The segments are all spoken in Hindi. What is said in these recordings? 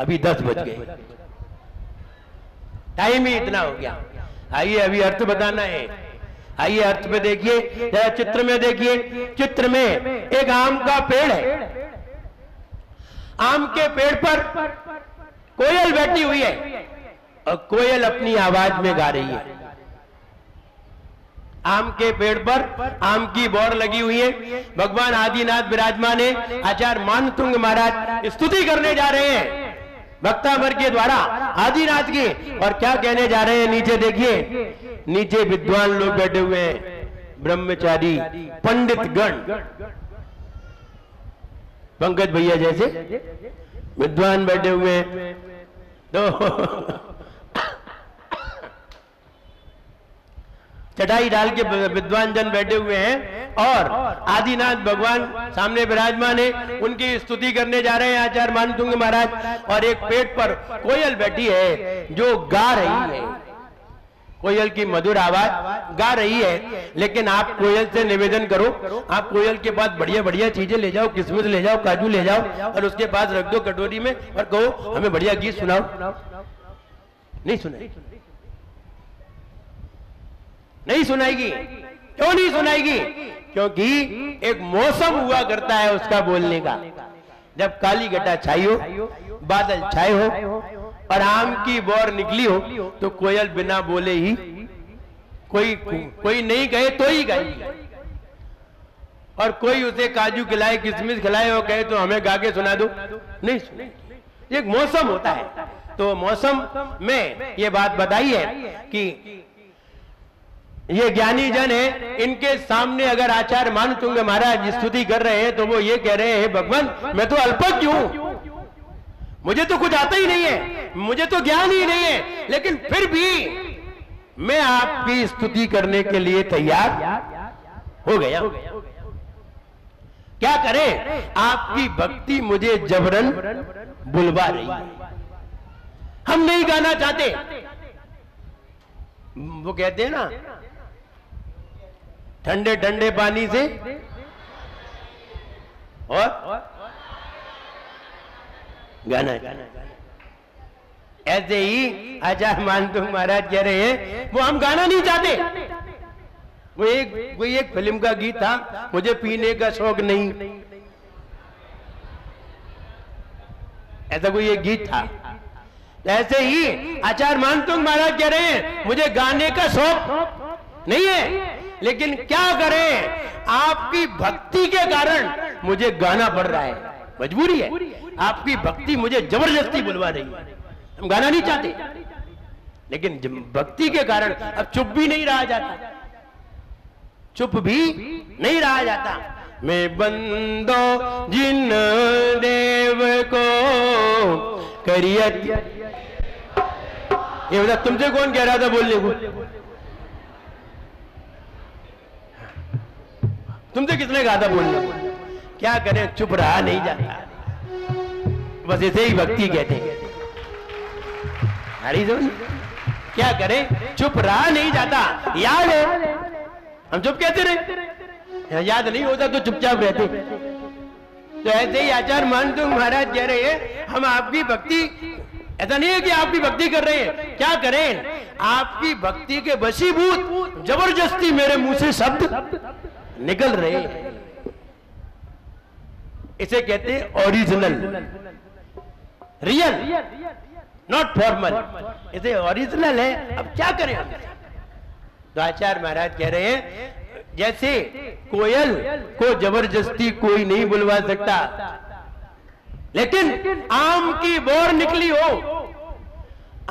अभी 10 बज गए, टाइम ही इतना हो गया। आइए अभी अर्थ बताना है। आइए अर्थ में देखिए, जरा चित्र में देखिए। चित्र में एक आम का पेड़ है, आम के पेड़ पर कोयल बैठी हुई है और कोयल अपनी आवाज में गा रही है। आम के पेड़ पर आम की बौर लगी हुई है, भगवान आदिनाथ विराजमान है। आचार्य मानतुंग महाराज स्तुति करने जा रहे हैं भक्तामर के द्वारा आदिनाथ की, और क्या कहने जा रहे हैं नीचे देखिए। नीचे विद्वान लोग बैठे हुए हैं, ब्रह्मचारी पंडित गण, पंकज भैया जैसे विद्वान बैठे हुए हैं। तो चटाई डाल के विद्वान जन बैठे हुए हैं और आदिनाथ भगवान सामने विराजमान है, उनकी स्तुति करने जा रहे हैं आचार्य मानतुंग महाराज। और एक पेड़ पर कोयल बैठी है जो गा रही है, कोयल की मधुर आवाज गा रही है। लेकिन आप कोयल से निवेदन करो, आप कोयल के पास बढ़िया बढ़िया चीजें ले जाओ, किशमिश ले जाओ, काजू ले जाओ और उसके पास रख दो कटोरी में और कहो हमें बढ़िया गीत सुनाओ। नहीं सुनाई, नहीं सुनाएगी। क्यों नहीं सुनाएगी? क्योंकि एक मौसम हुआ करता है उसका बोलने का। जब काली घटा छाई हो, बादल छाए हो और आम की बौर निकली हो तो कोयल बिना बोले ही, कोई नहीं कहे तो ही गाएगी। और कोई उसे काजू खिलाए, किशमिश खिलाए और कहे तो हमें गा के सुना दो, नहीं सुनेगी। एक मौसम होता है। तो मौसम में ये बात बताई है कि ये ज्ञानी जन है, इनके सामने अगर आचार्य मानतुंग महाराज स्तुति कर रहे हैं तो वो ये कह रहे हैं भगवान मैं तो अल्पज्ञ हूं, मुझे तो कुछ आता ही नहीं है, मुझे तो ज्ञान ही नहीं है, लेकिन फिर भी मैं आपकी स्तुति करने के लिए तैयार हो गया। क्या करें? आपकी भक्ति मुझे जबरन बुलवा रही है। हम नहीं गाना चाहते। वो कहते हैं ना, ठंडे ठंडे पानी से और गाना। ऐसे ही आचार्य मानतुंग महाराज कह रहे हैं वो हम गाना नहीं चाहते। वो एक फिल्म का गीत था, मुझे पीने का शौक नहीं, ऐसा कोई एक गीत था। ऐसे ही आचार्य मानतुंग महाराज कह रहे हैं मुझे गाने का शौक नहीं है, लेकिन क्या करें आपकी भक्ति के कारण मुझे गाना पड़ रहा है, मजबूरी है। आपकी भक्ति मुझे जबरदस्ती बुलवा रही है। हम गाना नहीं चाहते, लेकिन भक्ति के कारण अब चुप भी नहीं रहा जाता, चुप भी नहीं रहा जाता। मैं बंदो जिन देव को करियत, ये बता तुमसे कौन कह रहा था बोलने को? तुमसे किसने कहा था बोलने को? क्या करें, चुप रहा नहीं जाता। बस ऐसे ही भक्ति कहते हैं। क्या करें, चुप रहा नहीं जाता। याद है हम चुप कहते रहे, याद नहीं होता तो चुपचाप रहते। तो ऐसे ही आचार्य मानतुंग महाराज कह रहे हैं हम आपकी भक्ति, ऐसा नहीं है कि आपकी भक्ति कर रहे हैं, क्या करें आपकी भक्ति के वशीभूत जबरदस्ती मेरे मुंह से शब्द निकल रहे हैं। इसे कहते हैं ओरिजिनल, रियल, नॉट फॉर्मल। इसे ओरिजिनल है, अब क्या करें हम? तो आचार्य महाराज कह रहे हैं जैसे कोयल को जबरदस्ती कोई नहीं बुलवा सकता, लेकिन आम की बौर निकली हो,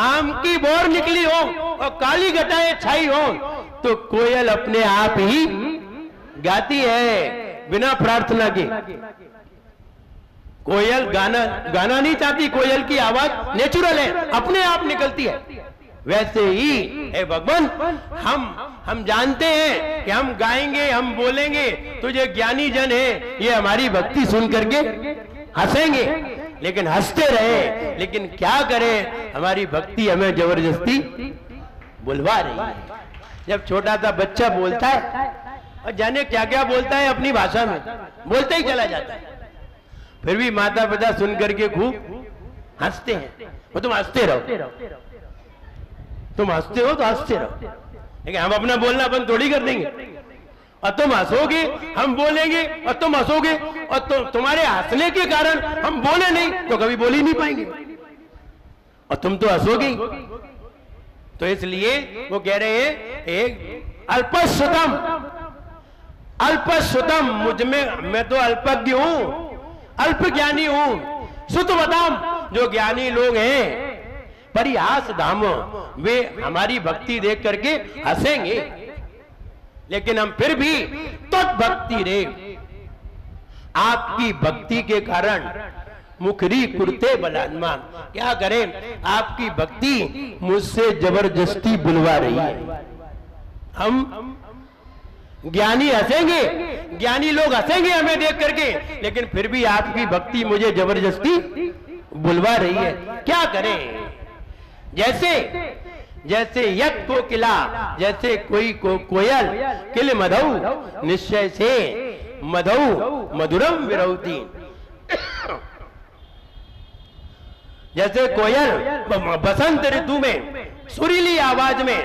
आम की बौर निकली हो और काली घटाएं छाई हो तो कोयल अपने आप ही गाती है बिना प्रार्थना के। कोयल गाना नहीं चाहती, कोयल की आवाज नेचुरल है, अपने आप निकलती है। वैसे ही हे भगवान हम जानते हैं कि हम गाएंगे, हम बोलेंगे तो ये ज्ञानी जन है ये हमारी भक्ति सुन करके हंसेंगे, लेकिन हंसते रहे, लेकिन क्या करें हमारी भक्ति हमें जबरदस्ती बुलवा रही है। जब छोटा सा बच्चा बोलता है और जाने क्या क्या बोलता है अपनी भाषा में, बोलते ही चला जाता है, फिर भी माता पिता सुन करके खूब हंसते हैं, वो तुम हंसते रहो, तुम हंसते हो तो हंसते रहो, लेकिन हम अपना बोलना बंद थोड़ी कर देंगे। और तुम हंसोगे हम बोलेंगे, और तुम हंसोगे और तुम्हारे हंसने के कारण हम बोले नहीं तो कभी बोल ही नहीं पाएंगे, और तुम तो हंसोगे ही। तो इसलिए वो कह रहे हैं एक अल्पश्रुतम, अल्पश्रुतम, मुझ में, मैं तो अल्पज्ञ हूं, अल्प ज्ञानी हूं। श्रुत बताम, जो ज्ञानी लोग हैं परिहास धाम, वे हमारी भक्ति देख करके हंसेंगे, लेकिन हम फिर भी तत्भक्ति रे, आपकी भक्ति के कारण मुखरी कुर्ते बलात्मान, क्या करें, आपकी भक्ति मुझसे जबरदस्ती बुलवा रही है। हम ज्ञानी हंसेंगे, ज्ञानी लोग हंसेंगे हमें देख करके, लेकिन फिर भी आपकी भक्ति मुझे जबरदस्ती बुलवा रही है, क्या करें। जैसे जैसे यक को किला, जैसे कोई को कोयल किल मधु निश्चय से मधु मधुरम विरौती, जैसे कोयल बसंत ऋतु में सुरीली आवाज में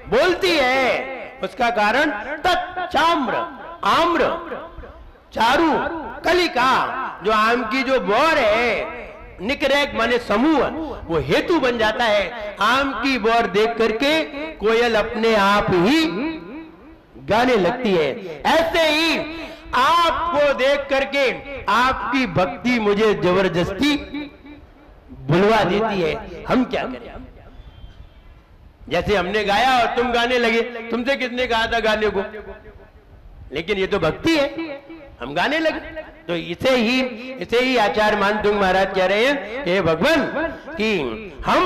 बोलती है, उसका कारण तत्चाम्र, आम्र चारू कलिका, जो आम की जो बोर है, निकरेक माने समूह, वो हेतु बन जाता है। आम की बोर देख करके कोयल अपने आप ही गाने लगती है। ऐसे ही आपको देख करके आपकी भक्ति मुझे जबरदस्ती बुलवा देती है, हम क्या करें। जैसे हमने गाया और तुम गाने लगे, तुमसे किसने कहा था गाने को, लेकिन ये तो भक्ति है, हम गाने लगे। तो इसे ही आचार्य मानतुंग महाराज कह रहे हैं, हे भगवान, कि हम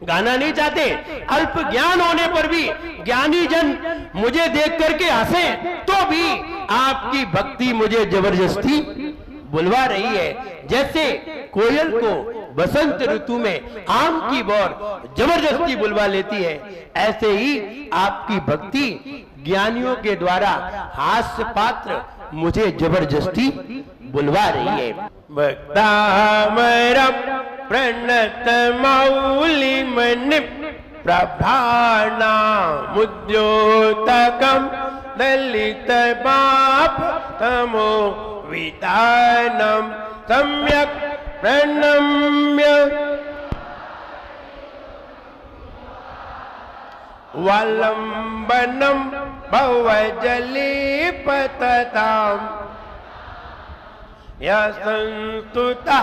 गाना नहीं चाहते, अल्प ज्ञान होने पर भी ज्ञानी जन मुझे देख करके हंसे तो भी आपकी भक्ति मुझे जबरदस्ती बुलवा रही है। जैसे कोयल को बसंत ऋतु में आम की बोर जबरदस्ती बुलवा लेती है, ऐसे ही आपकी भक्ति ज्ञानियों के द्वारा हास्य पात्र मुझे जबरदस्ती बुलवा रही है। भक्तामरम प्रणत मौलि मन प्रभाना मुद्योतकम दलित पाप तमो वितानम सम्यक प्रणम्य वलंबनम भवजली पतताम यस्तुता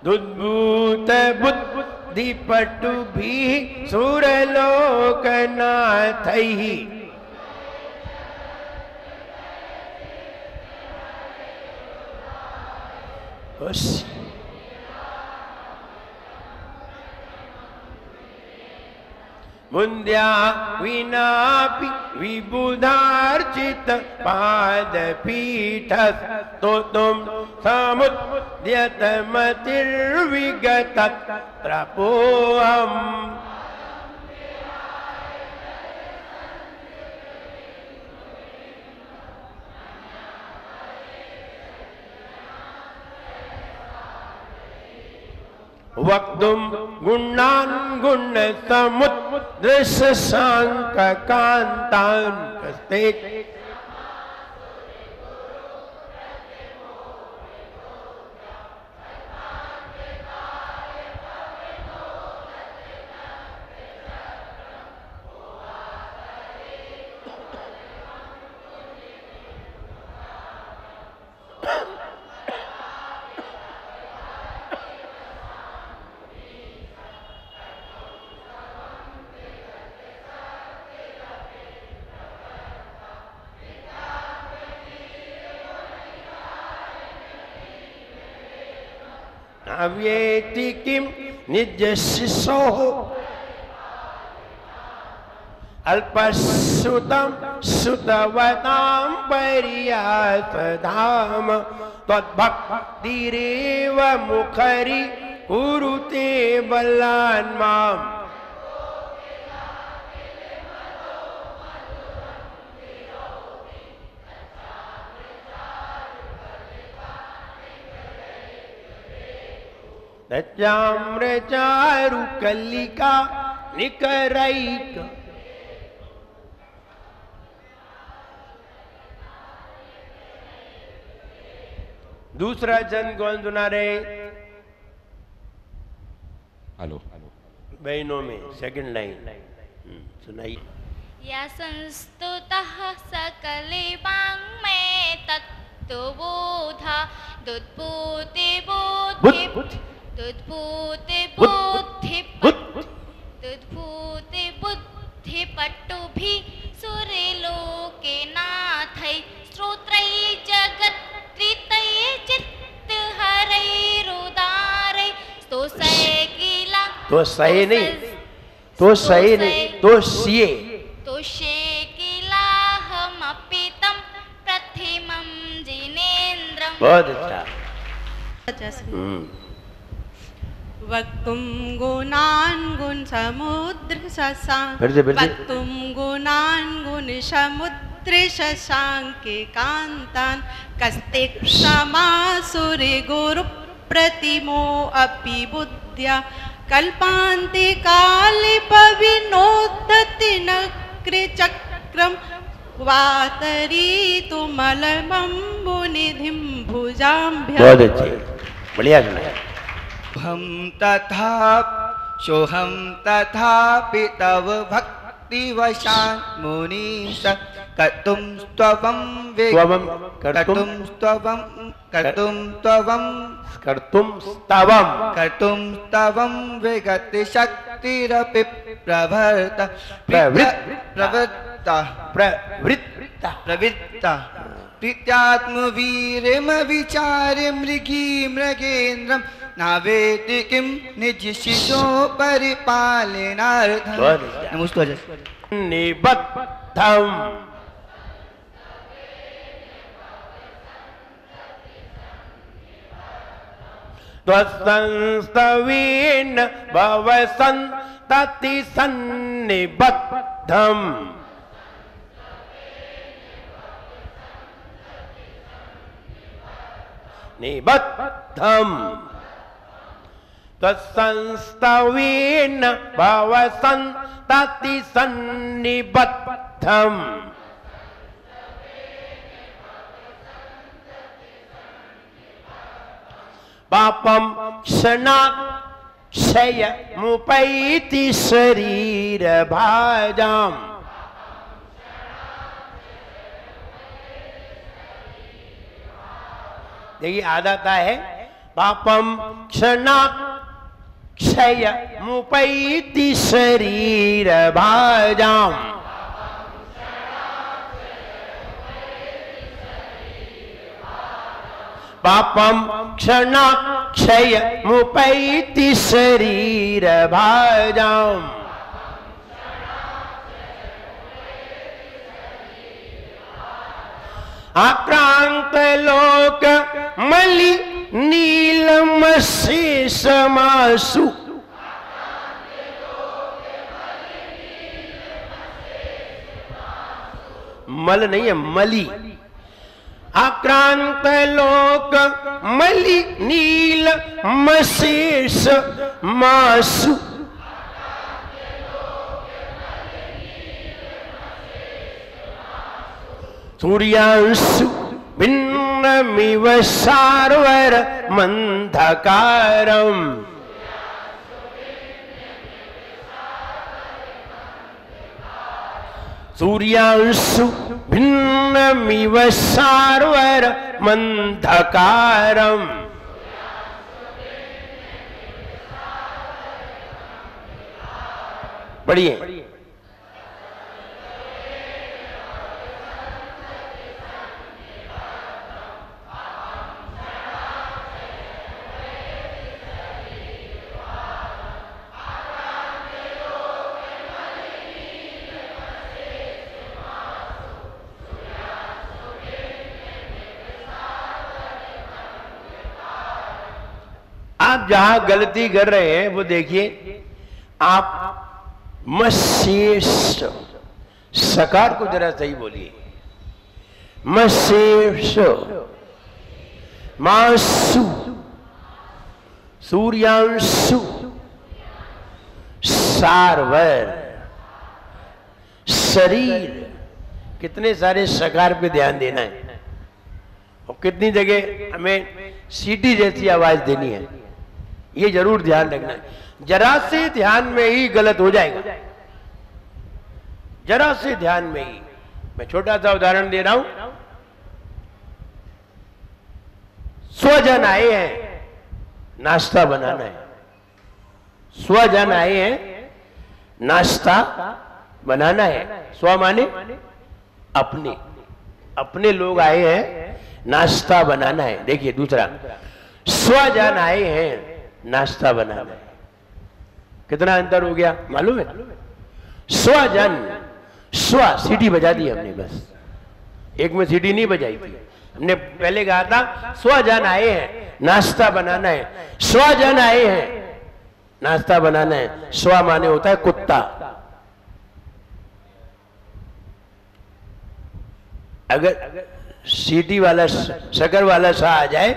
दुद्भूत बुद्धि पटु भी सुरलोक नाथहि मुंद्या विनापि विबुधार्चित पाद पीठ तो तुम समुद्यत मतिर्विगत प्रपोहम वक्तुम गुणान गुण समुद्र शशांक कांतान कस्ते अव्येति किम निजस्सो अल्पश्रुतम श्रुतवताम पर्यासधाम तद्भक्तिरेव मुखरि कुरुते बलान् माम् चाम्र चारु कलिका निकरैक। दूसरा छंद कौन सुना रहे? हेलो बहनों में सेकंड लाइन सुनाइए। या संस्तुतः सकले वाङ्मे तत्त्वबोधा दुद्भूति बुद्धि दुद्भूति बुद्धि दुद्भूति बुद्धि पट्टुभिः सुरलोके नाथै श्रोत्रै जगत्त्रितै चित्तहरैरुदारै स्तोषै किला तो सही नहीं, तो सही नहीं, तो सिए तोषे किलाहमपितं प्रथिमं जिनेन्द्रं। बहुत अच्छा। वक्तुं गुणान् गुण समुद्र शशांक वक्तुं गुणान् गुण समुद्र शशांके कांतान् कस्तिक् समासुरे गुरु प्रतिमो अपि बुद्ध्या कल्पान्ते काले पविनोदति नक्रे चक्रम वातरीतु मलमम्बुनिधिं भुजाम्भ्याम्। बहुत अच्छे, बढ़िया सुना। हम तथा सोहम तथापि तव भक्तिवशान् मुनीश कर्तुं त्वं स्तवं विगति शक्तिरपि प्रवृत्ता प्रीत्यात्मवीर्यमविचार्य मृगी मृगेन्द्रं नावेति किं निज शिशो परिपालनार्थं। नमोस्तुते। निबद्धं त्वत्संस्तवेन भवसन्तति सन्निबद्धम्। निबद्धम् तत्संस्तवेन भवसन्तति सन्निबद्धम्। पापं क्षणात् क्षयमुपैति शरीरभाजाम्। देखिए आदत है पापम क्षणात् क्षयमुपैति शरीरभाजाम्। पापम क्षणात् क्षयमुपैति शरीरभाजाम्। आक्रांत लोक मलि नीलम शेषमासु। मल नहीं है मलि। आक्रांत लोक मलि नील मशेष मासु। सूर्यांशु भिन्नमिव सार्वर मंधकारम। सूर्यांशु भिन्नमिव सार्वर मंधकारम। पढ़िए। आप जहां गलती कर रहे हैं वो देखिए। आप मशेष सकार को जरा सही बोलिए। मशेष मासु सूर्यांशु सारवर शरीर, कितने सारे सकार पे ध्यान देना है और कितनी जगह हमें सीटी जैसी आवाज देनी है, ये जरूर ध्यान रखना है। जरा से ध्यान में ही गलत हो जाएगा, जरा से ध्यान में ही। मैं छोटा सा उदाहरण दे रहा हूं। स्वजन आए हैं, नाश्ता बनाना है। स्वजन आए हैं, नाश्ता बनाना है। स्व माने अपने, अपने लोग आए हैं, नाश्ता बनाना है। देखिए दूसरा, स्वजन आए हैं, नाश्ता बनाना है। कितना अंतर हो गया मालूम है? स्वजन, स्व सीटी बजा दी हमने, बस एक में सीटी नहीं बजाई थी हमने। पहले कहा था स्वजन आए हैं, नाश्ता बनाना है। स्वजन आए हैं, नाश्ता बनाना है। स्व माने होता है कुत्ता। अगर सीटी वाला शकर वाला सा आ जाए,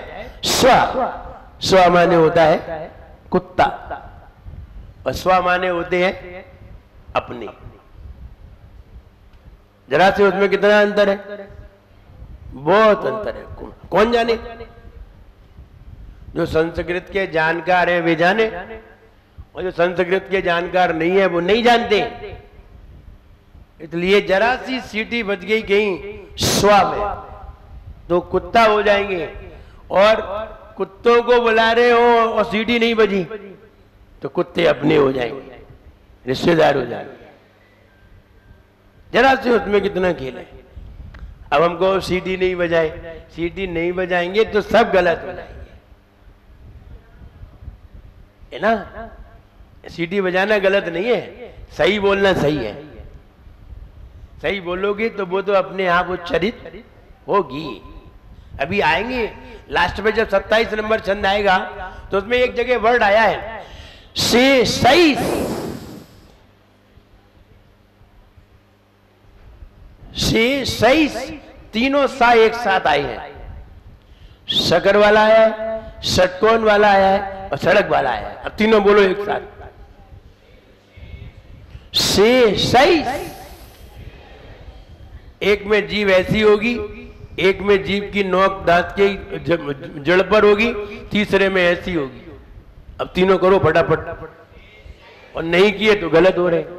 स्व, स्व माने होता है कुत्ता और स्व माने होते हैं अपने। जरा से उसमें कितना अंतर है? बहुत अंतर है। कौन जाने? जो संस्कृत के जानकार है वे जाने, और जो संस्कृत के जानकार नहीं है वो नहीं जानते। इसलिए जरा सी सीटी बज गई कहीं स्व में तो कुत्ता हो जाएंगे, और कुत्तों को बुला रहे हो और सीटी नहीं बजी तो कुत्ते अपने हो जाएंगे, रिश्तेदार हो जाएंगे। जरा से उसमें कितना खेल है। अब हमको सीटी नहीं बजाए, सीटी नहीं बजाएंगे तो सब गलत हो जाएंगे, है ना? सीटी बजाना गलत नहीं है, सही बोलना सही है। सही बोलोगे तो वो तो अपने आप उच्चरित होगी। अभी आएंगे लास्ट में जब 27 नंबर छंद आएगा तो उसमें एक जगह वर्ड आया है से सही, से सही, तीनों सा एक साथ आए हैं। शकर वाला आया है, षटकोण वाला आया है और सड़क वाला आया है। अब तीनों बोलो एक साथ, से सही। एक में जीभ ऐसी होगी, एक में जीभ की नोक दांत के जड़ पर होगी, तीसरे में ऐसी होगी। अब तीनों करो फटाफट, और नहीं किए तो गलत हो रहे।